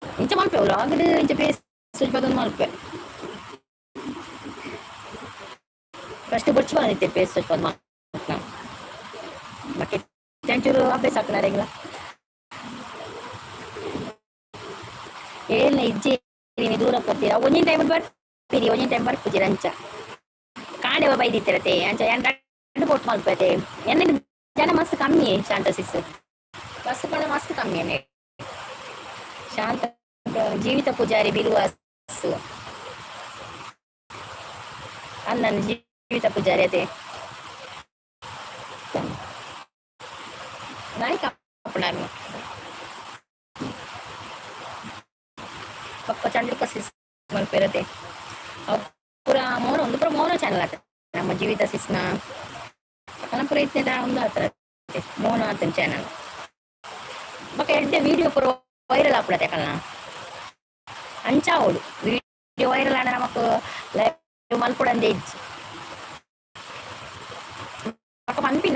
ಇಂಚ ಮಲ್ಪೆವಲ್ಲ ಆಗಡ್ ಇಂಚ ಫೇಸ್ ಬದೊಂದು ಮಲ್ಪೆ ಫಸ್ಟ್ ಬೊಚ್ಚಿ ಬಂದಿತ್ತೆ ಫೇಸ್ ಬಂದು ಮಲ್ಪನ ಬಕ್ಕೆ ಚಂಚೂರು ಅಭ್ಯಾಸ ಹಾಕ್ನಾರ ಈಗ ಏನ ಇಜ್ಜಿ ದೂರ ಬರ್ತೀರಾ ಒಂದಿನ ಟೈಮ್ ಬರ್ತೀರಿ ಒಂದಿನ ಟೈಮ್ ಬರ್ಪುಜಿರ ಅಂಚ ಕಾಂಡೆವ ಬೈದಿತ್ತಿರತ್ತೆ ಅಂಚ ಏನ್ ಗಂಡು ಕೊಟ್ಟು ಮಲ್ಪತೆ ಎನ್ನ ಜನ ಮಸ್ತ್ ಕಮ್ಮಿ ಶಾಂತ ಸಿಸ್ ಬಸ್ ಪಣ ಮಸ್ತ್ ಕಮ್ಮಿ ಶಾಂತ ಜೀವಿತ ಪೂಜಾರಿ ಬಿರುವಾಸ್ ಅನ್ನ ಜೀವಿತ ಪೂಜಾರಿ ಅದೇ ನಾಯ್ಕ ಅಪ್ಪನಾರು ಪಕ್ಕ ಚಂದ್ರಿಕ ಸಿಸ್ ಮಲ್ಪೆರತೆ ಪೂರ ಮೋನ ಒಂದು ಪೂರ ಮೋನ ಚಾನಲ್ ಆತ ನಮ್ಮ ಜೀವಿತ ಸಿಸ್ನ ಪೂರ ಇತ್ತೆ ಒಂದು ಆತರ ಮೋನ ಆತನ ಚಾನಲ್ ಬಕ್ಕ ಎಡ್ಡೆ ವಿಡಿಯೋ ಪೂರ ವೈರಲ್ ಆಪಡತೆ ಕಲ್ನ ಅಂಚ ಓಡು ವಿಡಿಯೋ ವೈರಲ್ ಆಡ ನಮಕ್ ಲೈವ್ ಮಲ್ಪುಡಂದೆ ಇಜ್ಜಿ ಪಕ್ಕ ಮನ್ಪಿ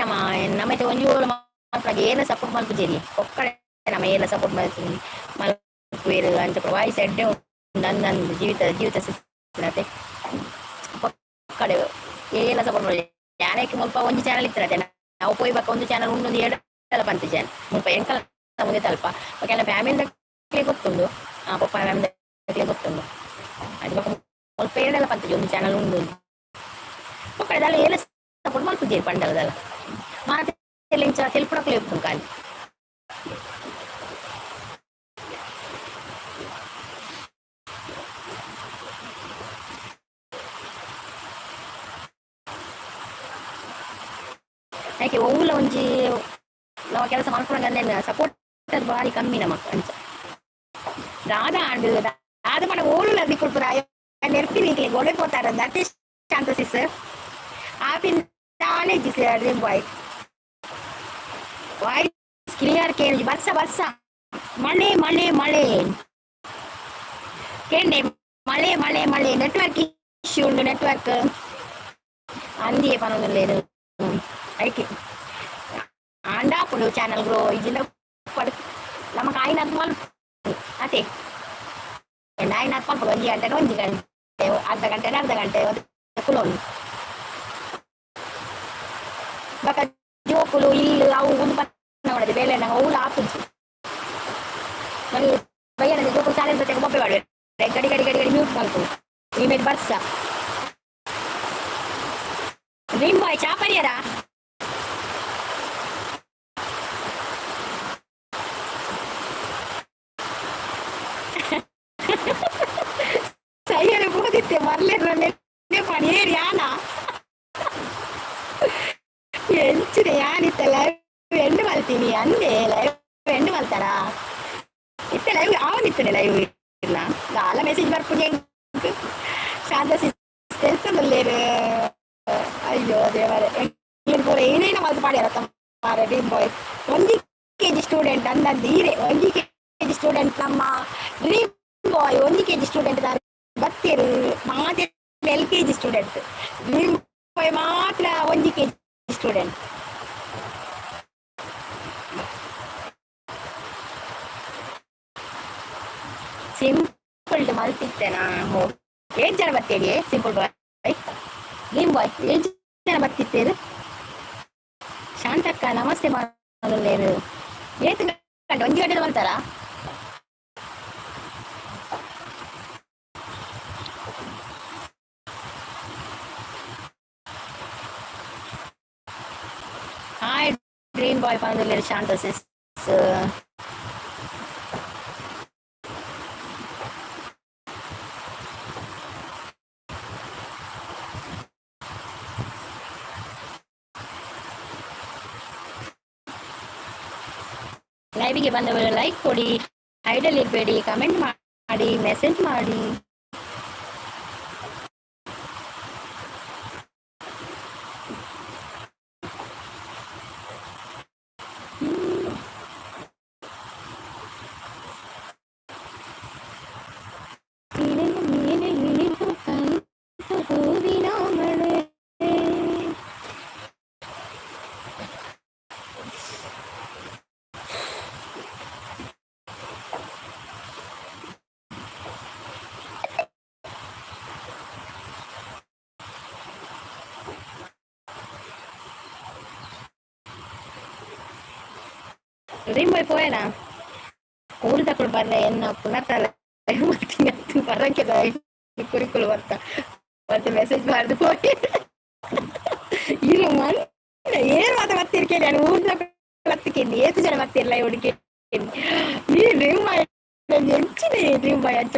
ನಮ್ಮೈತೆ ಒಂಜೋಳು ಮಲ್ಪಗೆ ಏನ ಸಪೋರ್ಟ್ ಮಲ್ಪುಜೇರಿ ಒಕ್ಕಡೆ ನಮ್ಮ ಏನ ಸಪೋರ್ಟ್ ಮಲ್ಪುಜಿ ಮಲ್ಪುವೇರು ಅಂಚ ವಾಯ್ಸ್ ಎಡ್ಡೆ ನಂದು ಜೀವಿತ ಸಿಸ್ನತೆ ಒಕ್ಕಡೆ ಏನ ಸಪೋರ್ಟ್ ಮಾಡಿ ಯಾನಕ್ಕೆ ಮುಲ್ಪ ಒಂಜಿ ಚಾನಲ್ ಇತ್ತಿರತ್ತೆ ನಾವು ಪೋಯ್ ಬಕ್ಕ ಒಂದು ಚಾನಲ್ ಉಂಡು ಎಡಲ ಪಂತ ಚಾನಲ್ ಮುಲ್ಪ ಎಂಕಲ ಮುಂದೆ ತಲ್ಪ ಬಕ್ಕ ಫ್ಯಾಮಿಲಿ ಗೊತ್ತುಂಡು ಪಪ್ಪನ ಫ್ಯಾಮಿಲಿ ಗೊತ್ತುಂಡು ಅದು ಬಕ್ಕ ಮುಲ್ಪ ಎರಡೆಲ್ಲ ಪಂತಜಿ ಒಂದು ಚಾನಲ್ ಉಂಡು ಒಕ್ಕಡೆ ದಾಲ ಏನ ಸಪೋರ್ಟ್ ಮಲ್ಪುಜೇರಿ ಪಂಡಲದಲ್ಲ ಮಾತೆ ಇಂಚ ತೆಲ್ಪುಡಕ್ಲೆ ಇಪ್ಪು ಕಾಲಿ ಯಾಕೆ ಓವುಲ ಒಂಜಿ ನಾವು ಕೆಲಸ ಮಾಡ್ಕೊಂಡಂಗೆ ಸಪೋರ್ಟ್ ಬಾರಿ ಕಮ್ಮಿ ನಮಕ್ ಅಂಚ ರಾಧಾ ಆಂಡು ರಾಧಾ ಪಂಡ ಓಲು ಅದಿ ಕೊಡ್ಪುರ ನೆರ್ಪಿನಿ ಗೋಡೆ పోతారు దట్ ఈస్ శాంత సిస్ ఆపిన్ డ్రీమ్ బాయ్ వాయిస్ క్లియర్ కేಳಿ ಬರ್ಸ ಮಳೆ ಕೇಂಡೆ ಮಳೆ ನೆಟ್ವರ್ಕ್ ಇಶ್ಯೂ ಉಂಡು ನೆಟ್ವರ್ಕ್ ಅಂದಿಯೇ ಪನೊಂದುಲ್ಲೇರು ಐಕೆ ಆಂಡಾಪುಡು ಚಾನಲ್ ಗ್ರೋ ಇಜಿಂದ ಪಡ್ ನಮಕ್ ಆಯ್ನ ಮಲ್ಪು ಅತೆ ಆಯ್ನ ಮಲ್ಪು ಒಂಜಿ ಗಂಟೆ ಅರ್ಧ ಗಂಟೆ ಕುಲೋನು ಬಕ ಜೋಕುಲು ಇಲ್ಲು ಅವು ಒಂದು ಪತ್ತ ಬೇಲೆ ನಂಗೆ ಅವು ಆಪುಜಿ भैया ने जो कुछ सारे बच्चे को बब्बे वाले गड़ी गड़ी गड़ी गड़ी म्यूट कर को इमेज बस ड्रीम बॉय चा परियरा सही है बहुत इतने मरले रने पड़ी है याना ಎಂಚಿದೆ ಯಾನಿತ್ತ ಲೈವ್ ಎಂಡ್ ಮಾಡ್ತೀನಿ ಅಂದೆ ಲೈವ್ ಎಂಡ್ ಮಾಡ್ತಾರಾ ಇತ್ತ ಲೈವ್ ಅವನಿತ್ತನೆ ಲೈವ್ ಇಲ್ಲ ಗಾಲ ಮೆಸೇಜ್ ಬರ್ಪುಜೆ ಶಾಂತ ಸಿಸ್ಟೆಲ್ಸಲ್ಲೇ ಅಯ್ಯೋ ದೇವರೇ ಕೂಡ ಏನೇನೋ ಅದು ಮಾಡ್ಯಾರ ತಮ್ಮ ಡ್ರೀಮ್ ಬಾಯ್ 1 kg ಸ್ಟೂಡೆಂಟ್ ಅಂದಂದು ಹೀರೆ 1 kg ಸ್ಟೂಡೆಂಟ್ ನಮ್ಮ ಡ್ರೀಮ್ ಬಾಯ್ 1 kg ಸ್ಟೂಡೆಂಟ್ ಬತ್ತೀರು ಮಾತ್ರ LKG ಸ್ಟೂಡೆಂಟ್ ಡ್ರೀಮ್ ಬಾಯ್ ಮಾತ್ರ 1 kg ಸ್ಟೂಡೆಂಟ್ ಸಿಂಪಲ್ ಮಲ್ತಿತ್ತೇನಾ ಏನ್ ಜನ ಬರ್ತೀರಿ ಸಿಂಪಲ್ ಬಾಯ್ ಡ್ರೀಮ್ ಬಾಯ್ ಏನ್ ಜನ ಬರ್ತಿತ್ತೇರು ಶಾಂತಕ್ಕ ನಮಸ್ತೆ ಮಾಡಲೇರು ಏತ್ ಗಂಟೆ 1 ಗಂಟೆ ಬರ್ತಾರಾ ಹಾಯ್ ಡ್ರೀಮ್ ಬಾಯ್ ಬಂದಿಲ್ಲ ಶಾಂತ ಸಿಸ್ ಲೈವ್ಗೆ ಬಂದವರು ಲೈಕ್ ಕೊಡಿ, ಐಡಲ್ ಇರಬೇಡಿ, ಕಮೆಂಟ್ ಮಾಡಿ, ಮೆಸೇಜ್ ಮಾಡಿ. Rimbo poena urda kul barre enna punatala ಮತ್ತಿ ಬರಕ್ಕೆ ಕುರಿಕುಲು ಬರ್ತ ಮತ್ತೆ ಮೆಸೇಜ್ ಮಾಡ್ದು ಹೋಗಿ ಇರೋ ಮನ್ ಏನ್ ಮಾತ ಬರ್ತೀರಿ ಕೇಳಿ ನಾನು ಊರ್ನ ಬರ್ತಿಕೇಳಿ ಏತು ಜನ ಬರ್ತಿರ್ಲ ಹುಡುಗಿ ನೀ ರಿಮ್ ಎಂಚಿದೆ ರಿಮ್ ಬಾಯ್ ಹಂಚ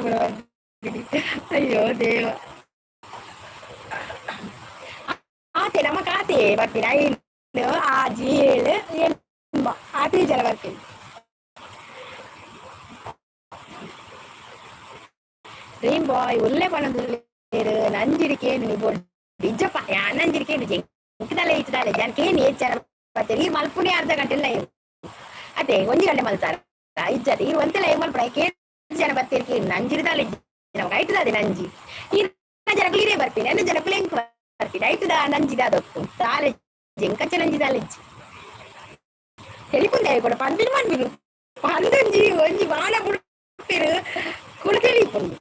ಅಯ್ಯೋ ದೇವ ಆತೆ ನಮ್ಮ ಕಾತೆ ಬರ್ತೀನಿ ಐದು ಆಜಿ ಏಳು ಆತಿ ಜನ ಬರ್ತೀನಿ ಡ್ರೀಮ್ ಬಾಯ್ ಒಳ್ಳೆ ಪಣದಲ್ಲಿ ನಂಜಿರಿಕೇನು ನೀವು ನಿಜಪ್ಪ ನಂಜಿರಿಕೇನು ಎಂಕದಲ್ಲ ಇತ್ತದಲ್ಲ ಜನಕೇನು ಹೆಚ್ಚಾರ ಬರ್ತೀರಿ ಈ ಮಲ್ಪುಣಿ ಅರ್ಧ ಗಂಟೆ ಇಲ್ಲ ಅದೇ 1 ಗಂಟೆ ಮಲ್ತಾರ ಇಜ್ಜದ ಈ ಒಂತೆಲ್ಲ ಮಲ್ಪಡ ಕೇಳು ಜನ ಬರ್ತೀರಿ ನಂಜಿರಿದಲ್ಲ ನಮ್ಗೆ ಆಯ್ತದ ನಂಜಿ ಈ ಜನ ಕ್ಲೀರೇ ಬರ್ತೀನಿ ನನ್ನ ಜನ ಕ್ಲೇಂಕ್ ಬರ್ತೀನಿ ಆಯ್ತದ ನಂಜಿದ ಅದೊತ್ತು ತಾಲೆ ಜಂಕಚ್ಚ ನಂಜಿದಾಲೆ తెలిపుంది కూడా పందిరి మందిరు పందంజి ಒಂಜಿ ಬಾಳ ಬಿಡ್ತಿರು ಕುಳಿತೇಳಿಪುಂದು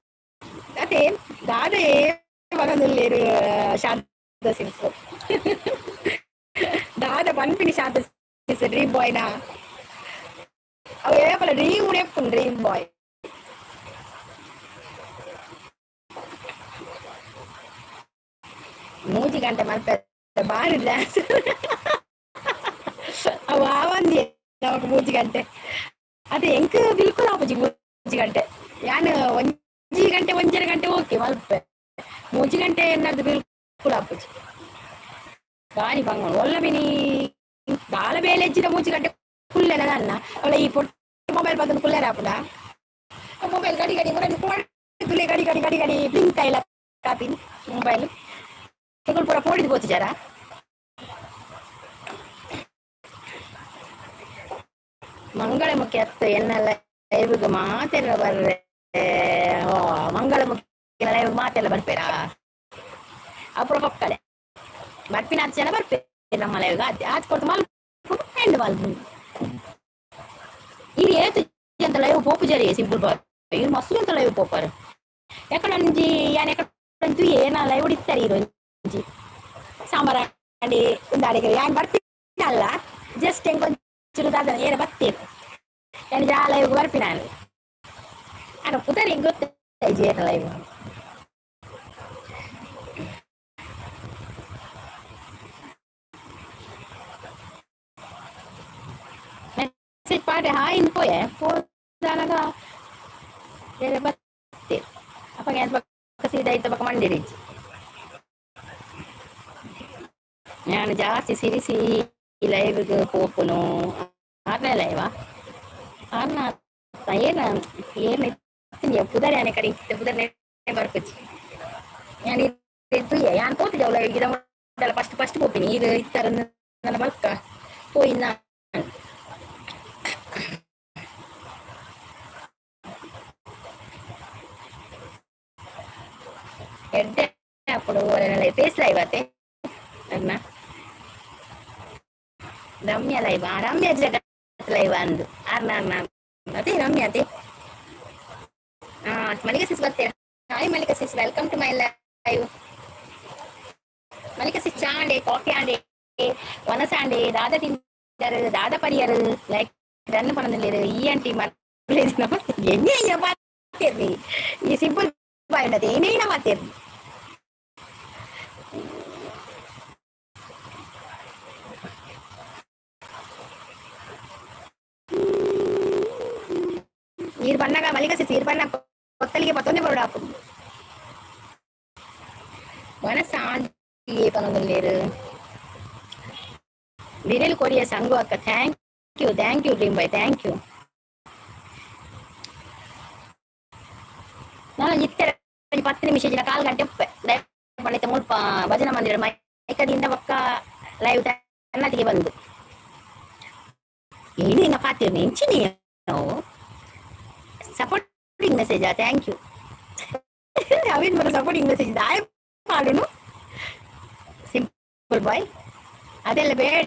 ಅದೇ ದಾದೇ ಮಗನಲ್ಲೇರು ಶಾಂತ ಸಿಲ್ಸ್ ದಾದ ಪನ್ಪಿನಿ ಶಾಂತ ಸಿಲ್ಸ್ ಡ್ರೀಮ್ ಬಾಯ್ನ ಅವು ಏಪಲ ಡ್ರೀಮ್ ಉಡೆಪ್ಪುಂಡು ಡ್ರೀಮ್ ಬಾಯ್ ಮೂಜಿ ಗಂಟೆ ಮತ್ತೆ ಬಾರಿ ಡ್ಯಾನ್ಸ್ ಅವು ಆವಂದಿ ನಮಗೆ 3 ಗಂಟೆ ಅದೇ ಎಂಕ್ ಬಿಲ್ಕುಲ್ ಆಪುಜಿ 3 ಗಂಟೆ ಯಾನು 1 ಗಂಟೆ 1.5 ಗಂಟೆ ಓಕೆ ಮಲ್ಪೆ 3 ಗಂಟೆ ಎನ್ನದು ಬಿಲ್ಕುಲ್ ಆಪುಜಿ ಬಾರಿ ಬಂಗ ಒಳ್ಳ ಬಿನಿ ಬಾಳ ಬೇಲೆ ಹೆಚ್ಚಿದ 3 ಗಂಟೆ ಕುಲ್ಲೆನ ನನ್ನ ಅವಳ ಈ ಪೊಟ್ಟು ಮೊಬೈಲ್ ಬಂದು ಕುಲ್ಲೆರ ಆಪುದ ಮೊಬೈಲ್ ಗಡಿ ಗಡಿ ತುಲೆ ಗಡಿ ಗಡಿ ಗಡಿ ಗಡಿ ಬ್ಲಿಂಕ್ ಇಲ್ಲ ಕಾಪಿ ಮೊಬೈಲ್ ತೆಗಳು ಪೂರ ಪೋಡಿದು ಗೋತು ಜರ ಮಂಗಳ ಮುಖ್ಯ ಅತ್ತ ಎನ್ನೆಲ್ಲ ಲೈವ್ಗೆ ಮಾತೆಲ್ಲ ಬರ್ರೆ ಮಂಗಳ ಮುಖ್ಯ ಲೈವ್ ಮಾತೆಲ್ಲ ಬರ್ಪೇರಾ ಅಪುರ ಪಕ್ಕಡೆ ಬರ್ಪಿನ 10 ಜನ ಬರ್ಪೇ ನಮ್ಮ ಲೈವ್ಗೆ ಆಚೆ ಕೊಟ್ಟು ಮಲ್ಪು ಎಂಡ್ ಮಲ್ಪು ಇದು ಏತು ಅಂತ ಲೈವ್ ಪೋಪು ಜರಿ ಸಿಂಪಲ್ ಬಾಯ್ ಇದು ಮಸ್ತು ಅಂತ ಲೈವ್ ಪೋಪಾರು ಯಾಕಂದ್ರೆ ಯಾನ್ ಯಾಕಂತೂ ಏನ ಲೈವ್ ಹೊಡಿತಾರೆ ಇರೋಂಜಿ ಸಾಂಬಾರ ಅಂಡಿ ಉಂದಾಡಿಗೆ ಯಾನ್ ಬರ್ತೀನಲ್ಲ ಜಸ್ಟ್ ಹೆಂಗ್ ಚುರುದಾದ ಏನ ಬರ್ತೀರಿ ಯಾನ್ ಲೈವ್ ಬರ್ಪಿ ನಾನು Ano putar yang gue aja live. Message pada hai info ya. Info talaga dari batir. Apa yang kasi dari tabak mandiri. Yan ಜಾಸ್ತಿ ಸಿರಿಸಿ ಲೈವ್ಗೆ ಪೋಪುನು ಆರ್ನೇ ಲೈವ ಆರ್ನ ಏನ ಏನ್ ಪುದರ್ ಯಾನೆ ಕಡೆ ಪುದರ್ ಬರ್ಕೊಚ್ಚಿ ഞാൻ itu ya yang kau tidak lagi kita dalam pasti pasti mau ini itu karena karena balka poinnya ada apa orang lain face live ate karena ramya live ramya jaga live andu arna ate ramya ate Malika sis batte hi Malika sis welcome to my live Malika sis chande coffee ande wanasande dada tindaru dada pariyaru like run panadilleru ENT ಮಾಡ್ಲಿಲ್ಲ ನಮಸ್ತೆ ಎಣ್ಣೆ ಮಾಡ್ತಿರ್ರಿ ಈ simple ಬಾಯ್ ಅದೇ ಏನೇನ ಮಾಡ್ತಿರ್ರಿ ನೀರು ಬಂದಾಗ ಮಲ್ಲಿಗೆ ನೀರು ಬಂದಾಗ ಕೊತ್ತಲಿಗೆ ಮತ್ತೊಂದೇ ಬರೋಡು ಹಾಕು ಮನಸ್ಸಾಂತಿಗೆ ಪನದಲ್ಲೇರು ಬಿರಲು ಕೊಡಿಯ ಸಂಗು ಅಕ್ಕ thank you dream boy thank you ನಾನು ಇತ್ತರ 10 ನಿಮಿಷ ದಿನ 4 ಗಂಟೆ ಪಂಡಿತ ಮುಲ್ಪ ಭಜನ ಮಂದಿರ ಮೈಕದಿಂದ ಪಕ್ಕ ಲೈವ್ ತನ್ನತಿಗೆ ಬಂದು ಏನು ಹಿಂಗ ಪಾತಿರ್ನಿ ಇಂಚಿನಿ ನಾವು ಸಪೋರ್ಟಿಂಗ್ ಮೆಸೇಜಾ ಥ್ಯಾಂಕ್ ಯು ಅವಿನ್ ಬರೋ ಸಪೋರ್ಟಿಂಗ್ ಮೆಸೇಜ್ ದಾಯ ಮಾಡುನು ಸಿಂಪಲ್ ಬಾಯ್ ಅದೆಲ್ಲ ಬೇಡ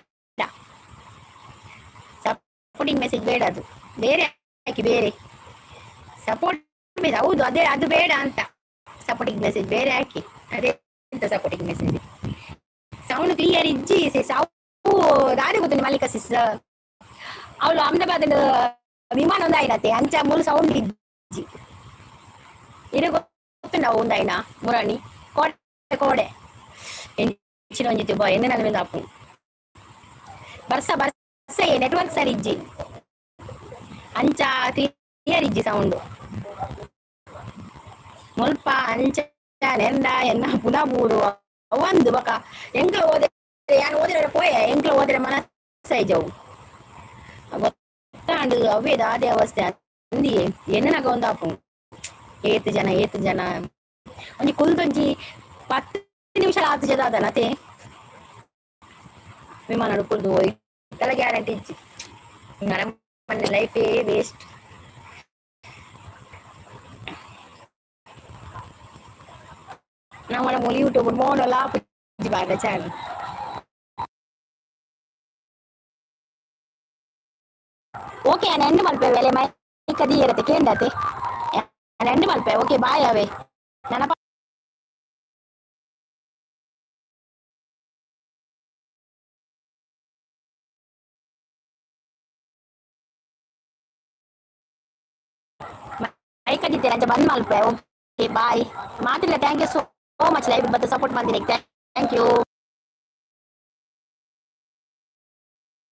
ಸಪೋರ್ಟಿಂಗ್ ಮೆಸೇಜ್ ಬೇಡ ಅದು ಬೇರೆ ಹಾಕಿ ಬೇರೆ ಸಪೋರ್ಟ್ ಹೌದು ಅದೇ ಅದು ಬೇಡ ಅಂತ ಸಪೋರ್ಟಿಂಗ್ ಮೆಸೇಜ್ ಬೇರೆ ಹಾಕಿ ಅದೇ ಎಂತ ಸಪೋರ್ಟಿಂಗ್ ಮೆಸೇಜ್ ಸೌಂಡ್ ಕ್ಲಿಯರ್ ಇಜ್ಜಿ ಸಾವು ದಾರಿ ಗೊತ್ತು ಮಲ್ಲಿಕ ಸಿಸ್ ಅವಳು ಅಹಮದಾಬಾದ್ ವಿಮಾನ ಒಂದಾಯಿನತ್ತೆ ಅಂಚ ಮೂಲ ಸೌಂಡ್ ಇಜ್ಜಿ ಇದು ಗೊತ್ತು ನಾವು ಒಂದಾಯಿನ ಮುರಾಣಿ ಕೋಡೆ ಕೋಡೆ ಹೆಚ್ಚಿನ ಒಂಜಿತ್ತು ಬಾ ಎಂದ ನನ್ನ ಮೇಲೆ ಹಾಕು ಬರ್ಸ ನೆಟ್ವರ್ಕ್ ಸರಿ ಇಜ್ಜಿ ಅಂಚ ಕ್ಲಿಯರ್ ಇಜ್ಜಿ ಸೌಂಡ್ ಮುಲ್ಪ ಅಂಚ ನೆಂದ ಎನ್ನ ಪುನಃ ಮೂರು ಒಂದು ಬಕ ಎಂಕ್ಲ ಓದಿದ್ರೆ ಯಾರು ಓದಿರ ಪೋಯ ಎಂಕ್ಲ ಓದಿರ ಮನಸ್ಸೈಜವು ಗೊತ್ತಾಂಡು ಅವ್ವೇದ ಅದೇ ಅವಸ್ಥೆ ಅಂದಿ ಎನ್ನನಾಗ ಒಂದಾಪು ಏತು ಜನ ಒಂಜಿ ಕುಲ್ದೊಂಜಿ 10 ನಿಮಿಷ ಆತು ಜದ ಅದನತೆ ವಿಮಾನ ಕುಲ್ದು ಹೋಯ್ ತಲ ಗ್ಯಾರಂಟಿ ಇಜ್ಜಿ ನನ್ನ ಲೈಫೇ waste namanya mau YouTube mau lah juga ada channel. Oke, nanti malam pewele mai kadi ya teke ndate. Nanti malam pe oke bye ave. Nana mai kadi tera jaban malam pe oke bye. Matilla thank you so much live but support mandiri. Thank you.